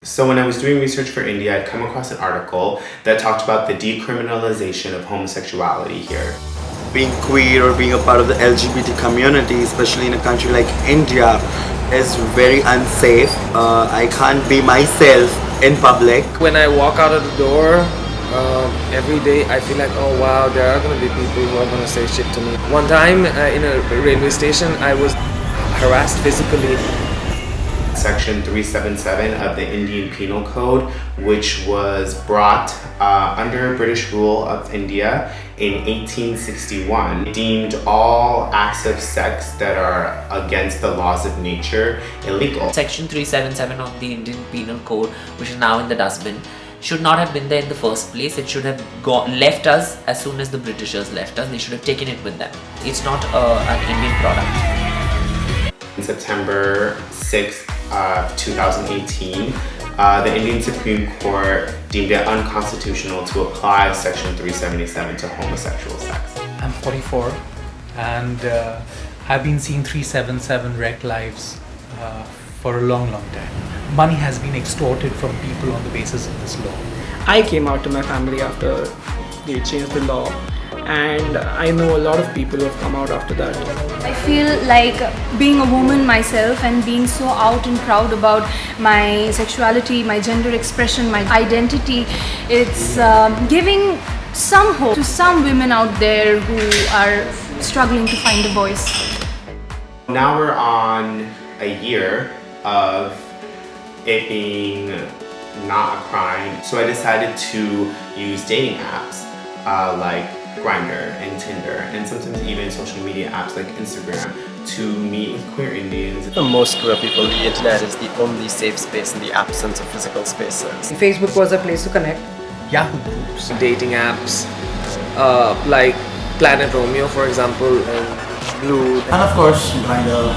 So when I was doing research for India, I'd come across an article that talked about the decriminalization of homosexuality here. Being queer or being a part of the LGBT community, especially in a country like India, is very unsafe. I can't be myself in public. When I walk out of the door, every day I feel like, oh wow, there are going to be people who are going to say shit to me. One time in a railway station, I was harassed physically. Section 377 of the Indian Penal Code, which was brought under British rule of India in 1861, deemed all acts of sex that are against the laws of nature illegal. Section 377 of the Indian Penal Code, which is now in the dustbin, should not have been there in the first place. It should have left us as soon as the Britishers left us. They should have taken it with them. It's not an Indian product. On September 6th, 2018, the Indian Supreme Court deemed it unconstitutional to apply Section 377 to homosexual sex. I'm 44 and I've been seeing 377 wreck lives for a long time. Money has been extorted from people on the basis of this law. I came out to my family after they changed the law, and I know a lot of people who have come out after that. I feel like being a woman myself and being so out and proud about my sexuality, my gender expression, my identity, it's giving some hope to some women out there who are struggling to find a voice. Now we're on a year of it being not a crime, so I decided to use dating apps like Grindr and Tinder, and sometimes even social media apps like Instagram to meet with queer Indians. For most queer people, the internet is the only safe space in the absence of physical spaces. Facebook was a place to connect. Yahoo groups. Dating apps like Planet Romeo, for example, and Blue. And of course, Grindr.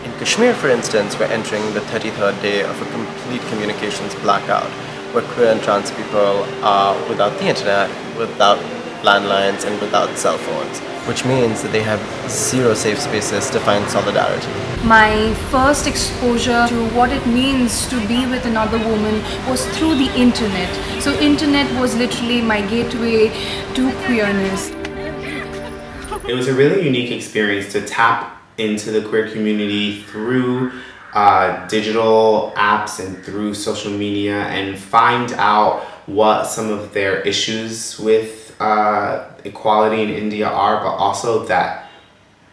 In Kashmir, for instance, we're entering the 33rd day of a complete communications blackout, where queer and trans people are without the internet, without landlines, and without cell phones, which means that they have zero safe spaces to find solidarity. My first exposure to what it means to be with another woman was through the internet. So internet was literally my gateway to queerness. It was a really unique experience to tap into the queer community through digital apps and through social media and find out what some of their issues with equality in India are, but also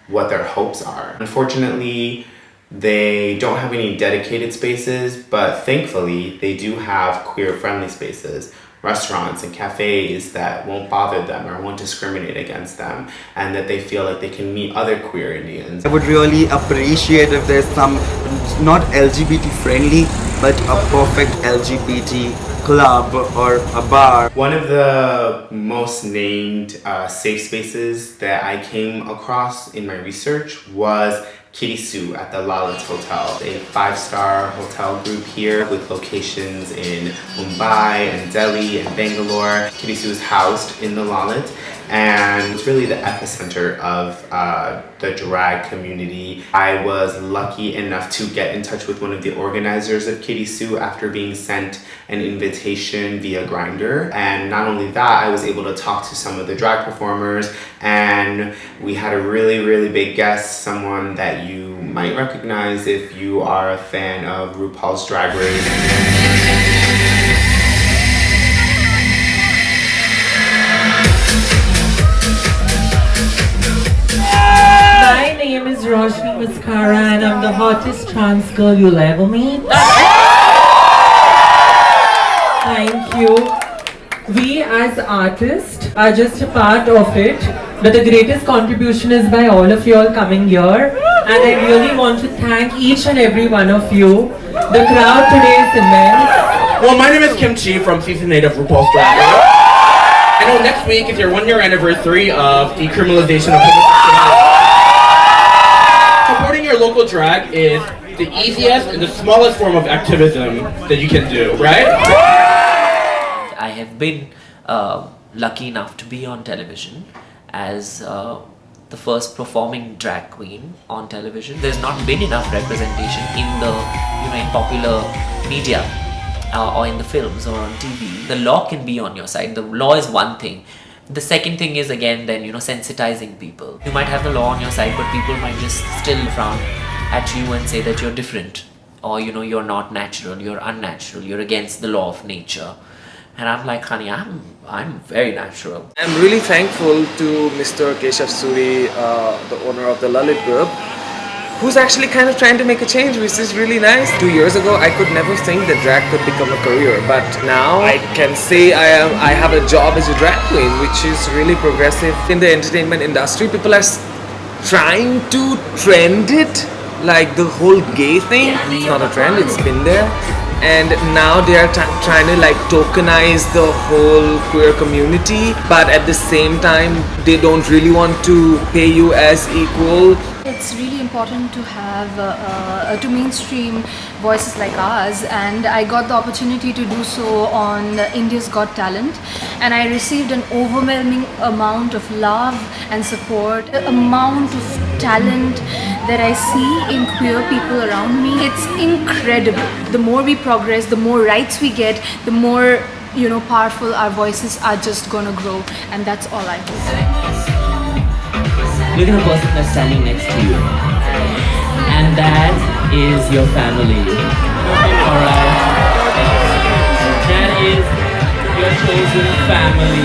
what their hopes are. Unfortunately, they don't have any dedicated spaces, but thankfully they do have queer-friendly spaces, restaurants and cafes that won't bother them or won't discriminate against them, and that they feel like they can meet other queer Indians. I would really appreciate if there's some, not LGBT friendly, but a perfect LGBT club or a bar. One of the most named safe spaces that I came across in my research was Kitty Sue at the Lalit's Hotel, a 5-star hotel group here with locations in Mumbai and Delhi and Bangalore. Kitty Sue is housed in the Lalit, and it's really the epicenter of the drag community. I was lucky enough to get in touch with one of the organizers of Kitty Sue after being sent an invitation via Grindr, and not only that, I was able to talk to some of the drag performers, and we had a really big guest, someone that you might recognize if you are a fan of RuPaul's Drag Race. My name is Roshni Mascara and I'm the hottest trans girl you'll ever meet. Thank you. We as artists are just a part of it, but the greatest contribution is by all of you all coming here, and I really want to thank each and every one of you. The crowd today is immense. Well, my name is Kim Chi from season 8 of RuPaul's Drag Race. I know next week is your 1-year anniversary of decriminalization of homosexuality. Supporting your local drag is the easiest and the smallest form of activism that you can do, right? I have been lucky enough to be on television as the first performing drag queen on television. There's not been enough representation in the in popular media or in the films or on TV, the law can be on your side. The law is one thing. The second thing is, again, then, sensitizing people. You might have the law on your side, but people might just still frown at you and say that you're different, or you're not natural, you're unnatural, you're against the law of nature. And I'm like, honey, I'm very natural. I'm really thankful to Mr. Keshav Suri, the owner of the Lalit Group, who's actually kind of trying to make a change, which is really nice. 2 years ago, I could never think that drag could become a career, but now I can say I have a job as a drag queen, which is really progressive. In the entertainment industry, people are trying to trend it, like the whole gay thing. It's not a trend, it's been there. And now they are trying to like tokenize the whole queer community, but at the same time, they don't really want to pay you as equal. It's really important to have to mainstream voices like ours, and I got the opportunity to do so on India's Got Talent, and I received an overwhelming amount of love and support, the amount of talent that I see in queer people around me. It's incredible. The more we progress, the more rights we get, the more powerful our voices are just gonna grow, and that's all I hope. Look at the person that's standing next to you, and that is your family. Alright, that is your chosen family.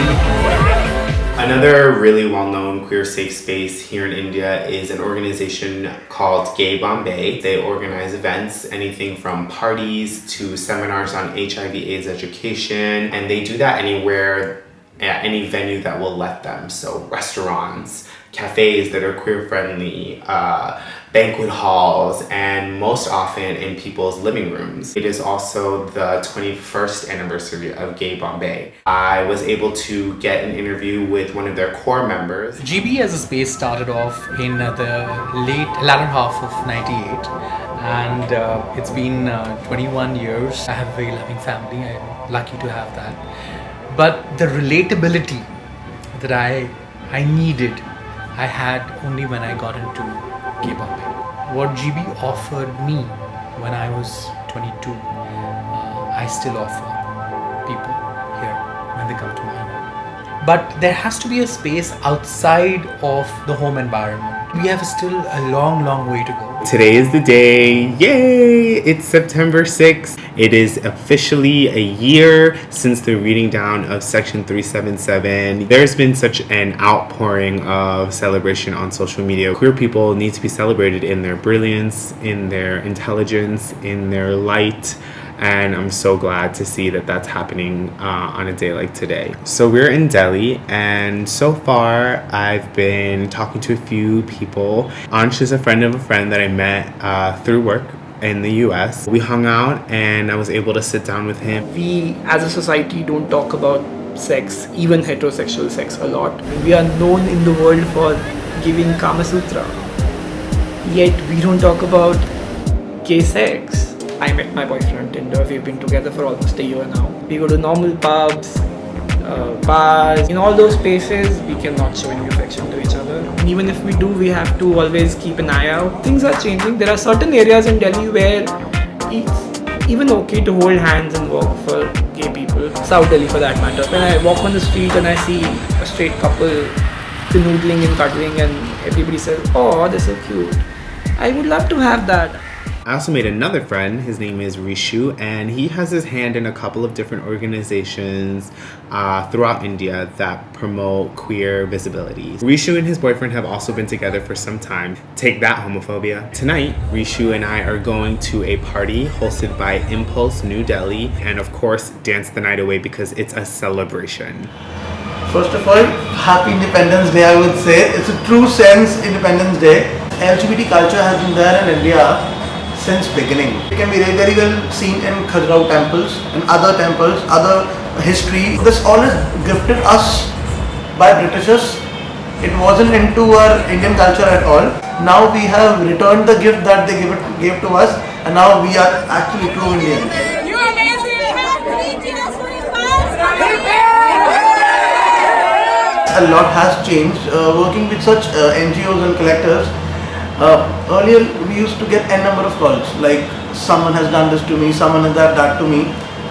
Another really well-known queer safe space here in India is an organization called Gay Bombay. They organize events, anything from parties to seminars on HIV/AIDS education, and they do that anywhere, at any venue that will let them. So restaurants, cafes that are queer friendly, banquet halls, and most often in people's living rooms. It is also the 21st anniversary of Gay Bombay. I was able to get an interview with one of their core members. GB as a space started off in the latter half of '98, and it's been 21 years. I have a very loving family. I'm lucky to have that. But the relatability that I needed, I had only when I got into Gay Bombay. What GB offered me when I was 22, I still offer people here when they come to my home. But there has to be a space outside of the home environment. We have still a long, long way to go. Today is the day. Yay! It's September 6th. It is officially a year since the reading down of Section 377. There's been such an outpouring of celebration on social media. Queer people need to be celebrated in their brilliance, in their intelligence, in their light. And I'm so glad to see that that's happening on a day like today. So we're in Delhi, and so far I've been talking to a few people. Ansh is a friend of a friend that I met through work in the US. We hung out and I was able to sit down with him. We as a society don't talk about sex, even heterosexual sex, a lot. We are known in the world for giving Kama Sutra, yet we don't talk about gay sex. I met my boyfriend on Tinder. We've been together for almost a year now. We go to normal pubs, bars. In all those spaces, we cannot show any affection to each other. And even if we do, we have to always keep an eye out. Things are changing. There are certain areas in Delhi where it's even okay to hold hands and walk for gay people. South Delhi for that matter. When I walk on the street and I see a straight couple canoodling and cuddling and everybody says, "Oh, they're so cute," I would love to have that. I also made another friend. His name is Rishu, and he has his hand in a couple of different organizations throughout India that promote queer visibility. Rishu and his boyfriend have also been together for some time. Take that, homophobia. Tonight, Rishu and I are going to a party hosted by Impulse New Delhi, and of course, dance the night away because it's a celebration. First of all, happy Independence Day, I would say. It's a true sense Independence Day. LGBT culture has been there in India since beginning. It can be very well seen in Khajuraho temples and other temples, other history. This all is gifted us by Britishers. It wasn't into our Indian culture at all. Now we have returned the gift that they gave to us, and now we are actually true Indians. You're amazing! A lot has changed working with such NGOs and collectors. Earlier we used to get n number of calls, like someone has done this to me, someone has done that to me.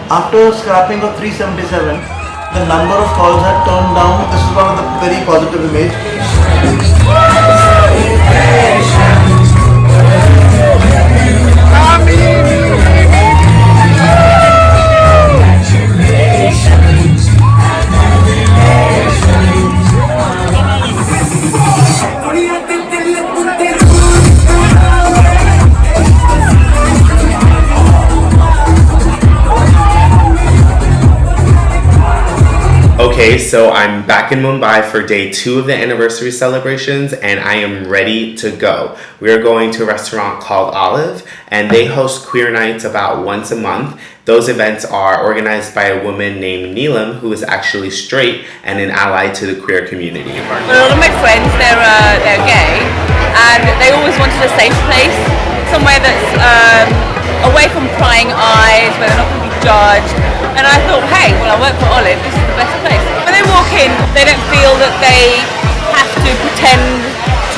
After scrapping of 377, the number of calls had turned down. This is one of the very positive image. Okay, so I'm back in Mumbai for day 2 of the anniversary celebrations and I am ready to go. We are going to a restaurant called Olive and they host queer nights about once a month. Those events are organized by a woman named Neelam who is actually straight and an ally to the queer community. A lot of my friends, they're gay and they always wanted a safe place, somewhere that's away from prying eyes, where they're not going to be judged. And I thought, hey, well I work for Olive, this is the best place. When they walk in, they don't feel that they have to pretend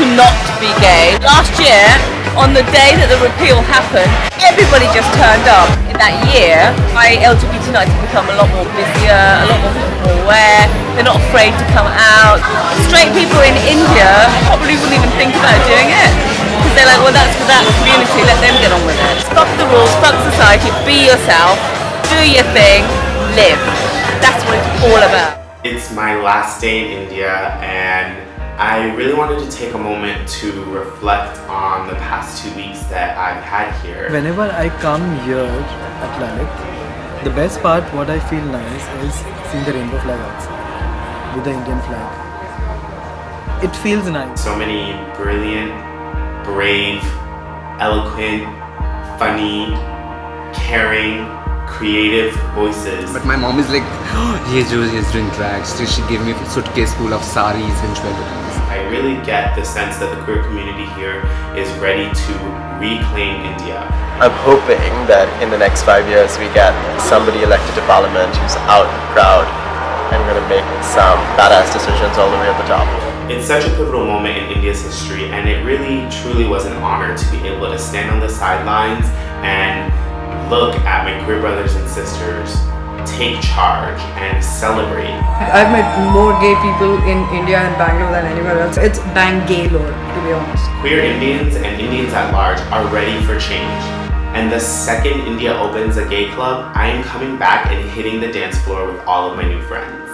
to not be gay. Last year, on the day that the repeal happened, everybody just turned up. In that year, my LGBT nights have become a lot more busier, a lot more people aware, they're not afraid to come out. Straight people in India probably wouldn't even think about doing it. Because they're like, well that's for that community, let them get on with it. Fuck the rules, fuck society, be yourself. Do your thing, live. That's what it's all about. It's my last day in India and I really wanted to take a moment to reflect on the past 2 weeks that I've had here. Whenever I come here at Lalit, the best part, what I feel nice is seeing the rainbow flag outside with the Indian flag. It feels nice. So many brilliant, brave, eloquent, funny, caring, creative voices. But my mom is like, he's doing drags. So she gave me a suitcase full of saris and jewelries. I really get the sense that the queer community here is ready to reclaim India. I'm hoping that in the next 5 years we get somebody elected to parliament who's out and proud and going to make some badass decisions all the way at the top. It's such a pivotal moment in India's history and it really truly was an honor to be able to stand on the sidelines and look at my queer brothers and sisters take charge and celebrate. I've met more gay people in India and Bangalore than anywhere else. It's bang gay lord, to be honest. Queer Indians and Indians at large are ready for change. And the second India opens a gay club, I am coming back and hitting the dance floor with all of my new friends.